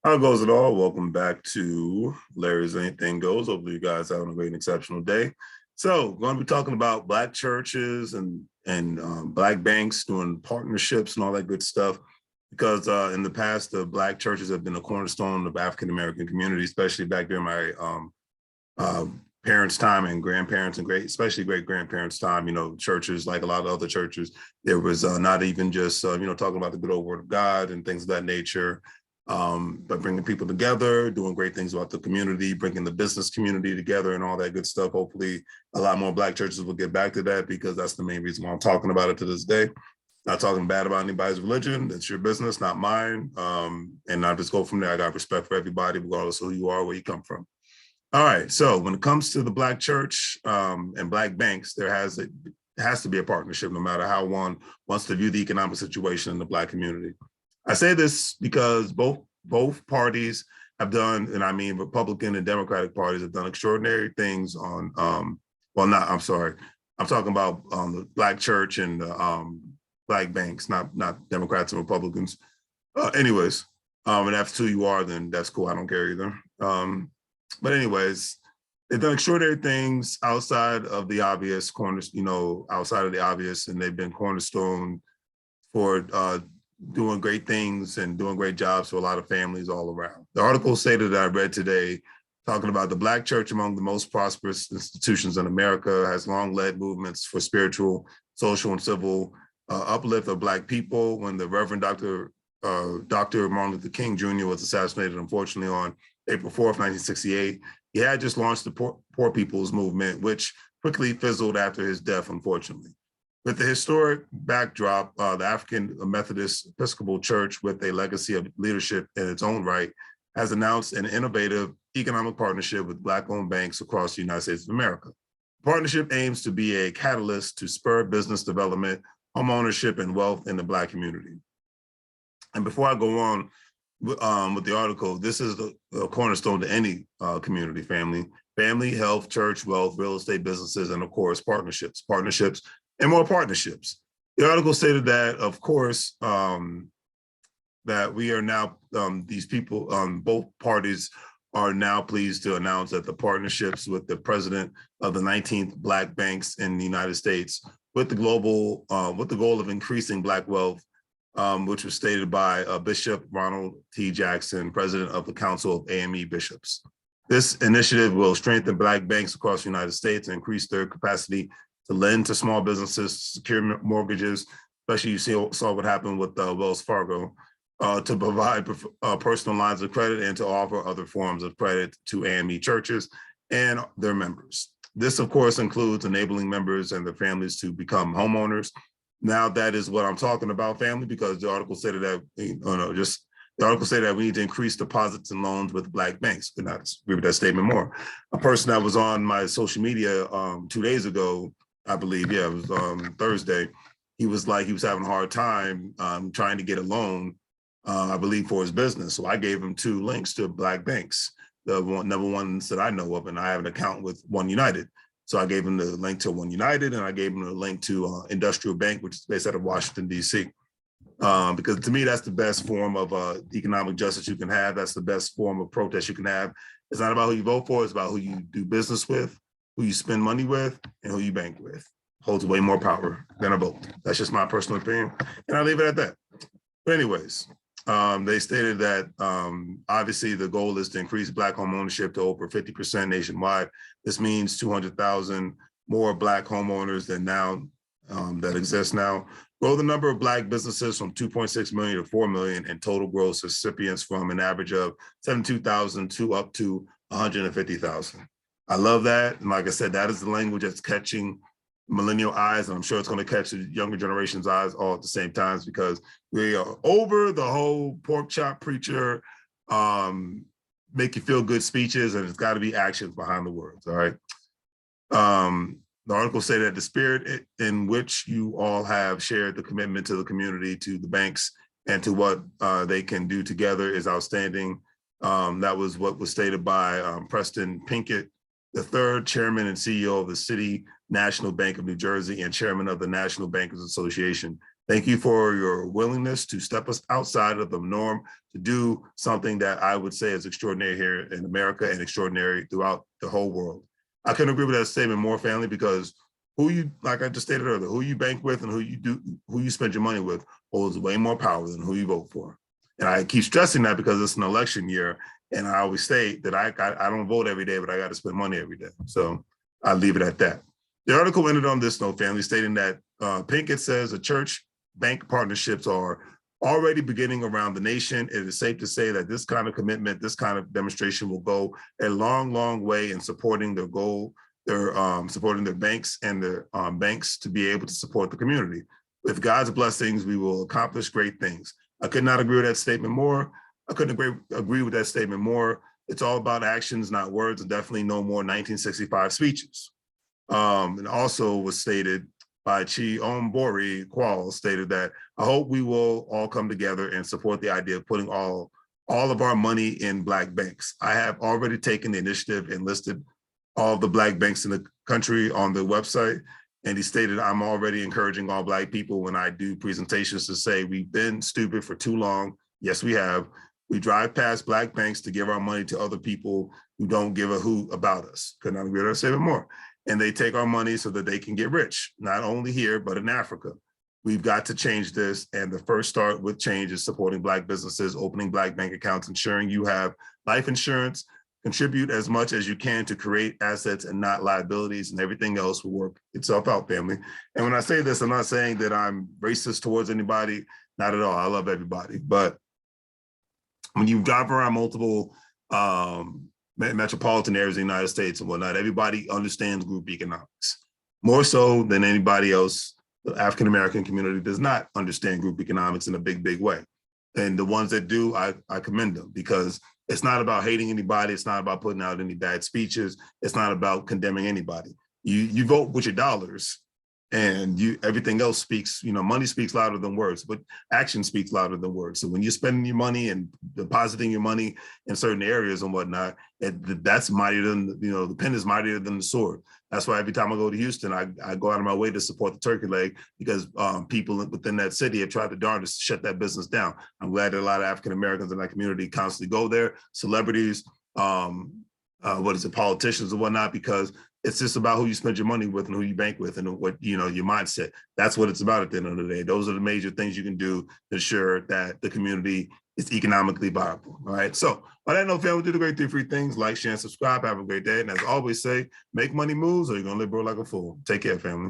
How goes it all? Welcome back to Larry's Anything Goes. Hopefully you guys having a great and exceptional day. So going to be talking about Black churches and Black banks doing partnerships and all that good stuff, because in the past, the Black churches have been a cornerstone of African-American community, especially back during my parents' time and grandparents and especially great-grandparents' time. You know, churches, like a lot of other churches, there was not even just, talking about the good old word of God and things of that nature, but bringing people together, doing great things about the community, bringing the business community together and all that good stuff. Hopefully a lot more Black churches will get back to that, because that's the main reason why I'm talking about it to this day. Not talking bad about anybody's religion. It's your business, not mine. And I just go from there. I got respect for everybody, regardless of who you are, where you come from. All right, so when it comes to the Black church and Black banks, there has to be a partnership, no matter how one wants to view the economic situation in the Black community. I say this because both parties have done, and I mean Republican and Democratic parties have done extraordinary things on, I'm talking about the Black church and Black banks, not Democrats and Republicans. Anyways, and if that's who you are, then that's cool. I don't care either. But anyways, they've done extraordinary things outside of the obvious outside of the obvious, and they've been cornerstone for doing great things and doing great jobs for a lot of families all around. The article stated that I read today, talking about the Black church, among the most prosperous institutions in America, has long led movements for spiritual, social, and civil uplift of Black people. When the Reverend Dr. Martin Luther King Jr. was assassinated, unfortunately, on April 4th, 1968, he had just launched the Poor People's Movement, which quickly fizzled after his death, unfortunately. With the historic backdrop, the African Methodist Episcopal Church, with a legacy of leadership in its own right, has announced an innovative economic partnership with Black-owned banks across the United States of America. The partnership aims to be a catalyst to spur business development, home ownership, and wealth in the Black community. And before I go on with the article, this is the cornerstone to any community: family, health, church, wealth, real estate, businesses, and of course, partnerships, and more partnerships. The article stated that, of course, that we are now, these people, both parties are now pleased to announce that the partnerships with the president of the 19th Black banks in the United States, with the goal of increasing Black wealth, which was stated by Bishop Ronald T. Jackson, president of the Council of AME Bishops. This initiative will strengthen Black banks across the United States and increase their capacity to lend to small businesses, secure mortgages, especially you saw what happened with Wells Fargo, to provide personal lines of credit and to offer other forms of credit to AME churches and their members. This, of course, includes enabling members and their families to become homeowners. Now, that is what I'm talking about, family, because the article stated that, the article stated that we need to increase deposits and loans with Black banks. Could not agree with that statement more. A person that was on my social media 2 days ago, I believe, yeah, it was Thursday, he was having a hard time trying to get a loan, I believe, for his business. So I gave him 2 links to Black banks, the number ones that I know of, and I have an account with One United. So I gave him the link to One United, and I gave him the link to Industrial Bank, which is based out of Washington, D.C. Because to me, that's the best form of economic justice you can have. That's the best form of protest you can have. It's not about who you vote for, it's about who you do business with, who you spend money with, and who you bank with. Holds way more power than a vote. That's just my personal opinion, and I'll leave it at that. But anyways, they stated that obviously the goal is to increase Black home ownership to over 50% nationwide. This means 200,000 more Black homeowners than now that exist now. Grow the number of Black businesses from 2.6 million to 4 million, and total gross recipients from an average of 72,000 to up to 150,000. I love that. And like I said, that is the language that's catching millennial eyes, and I'm sure it's going to catch the younger generation's eyes all at the same time, because we are over the whole pork chop preacher, make you feel good speeches, and it's got to be actions behind the words. All right. The article said that the spirit in which you all have shared the commitment to the community, to the banks, and to what they can do together is outstanding. That was what was stated by Preston Pinkett, the third chairman and CEO of the City National Bank of New Jersey and chairman of the National Bankers Association. Thank you for your willingness to step us outside of the norm to do something that I would say is extraordinary here in America and extraordinary throughout the whole world. I couldn't agree with that statement more, family, because who you, like I just stated earlier, who you bank with and who you spend your money with holds way more power than who you vote for. And I keep stressing that because it's an election year. And I always say that I don't vote every day, but I got to spend money every day. So I'll leave it at that. The article ended on this note, family, stating that Pinkett says a church bank partnerships are already beginning around the nation. It is safe to say that this kind of commitment, this kind of demonstration will go a long, long way in supporting their goal. They're supporting their banks and their banks to be able to support the community. With God's blessings, we will accomplish great things. I could not agree with that statement more. I couldn't agree with that statement more. It's all about actions, not words, and definitely no more 1965 speeches. And also was stated by Chi Ombori Qual, stated that I hope we will all come together and support the idea of putting all of our money in Black banks. I have already taken the initiative and listed all the Black banks in the country on the website. And he stated, I'm already encouraging all Black people when I do presentations to say, we've been stupid for too long. Yes, we have. We drive past Black banks to give our money to other people who don't give a hoot about us. Could not agree with say it more. And they take our money so that they can get rich, not only here, but in Africa. We've got to change this. And the first start with change is supporting Black businesses, opening Black bank accounts, ensuring you have life insurance, contribute as much as you can to create assets and not liabilities, and everything else will work itself out, family. And when I say this, I'm not saying that I'm racist towards anybody, not at all. I love everybody. But when you drive around multiple metropolitan areas in the United States and whatnot, everybody understands group economics. More so than anybody else, the African-American community does not understand group economics in a big, big way. And the ones that do, I commend them, because it's not about hating anybody. It's not about putting out any bad speeches. It's not about condemning anybody. You vote with your dollars, and everything else speaks, money speaks louder than words, but action speaks louder than words. So when you're spending your money and depositing your money in certain areas and whatnot, that's mightier than, the pen is mightier than the sword. That's why every time I go to Houston, I go out of my way to support the turkey leg, because people within that city have tried to darndest shut that business down. I'm glad that a lot of African Americans in that community constantly go there, celebrities, politicians and whatnot, because it's just about who you spend your money with and who you bank with and what, your mindset. That's what it's about at the end of the day. Those are the major things you can do to ensure that the community is economically viable. All right. So on that note, family, do the great 3 free things: like, share, and subscribe. Have a great day. And as I always say, make money moves or you're going to live broke like a fool. Take care, family.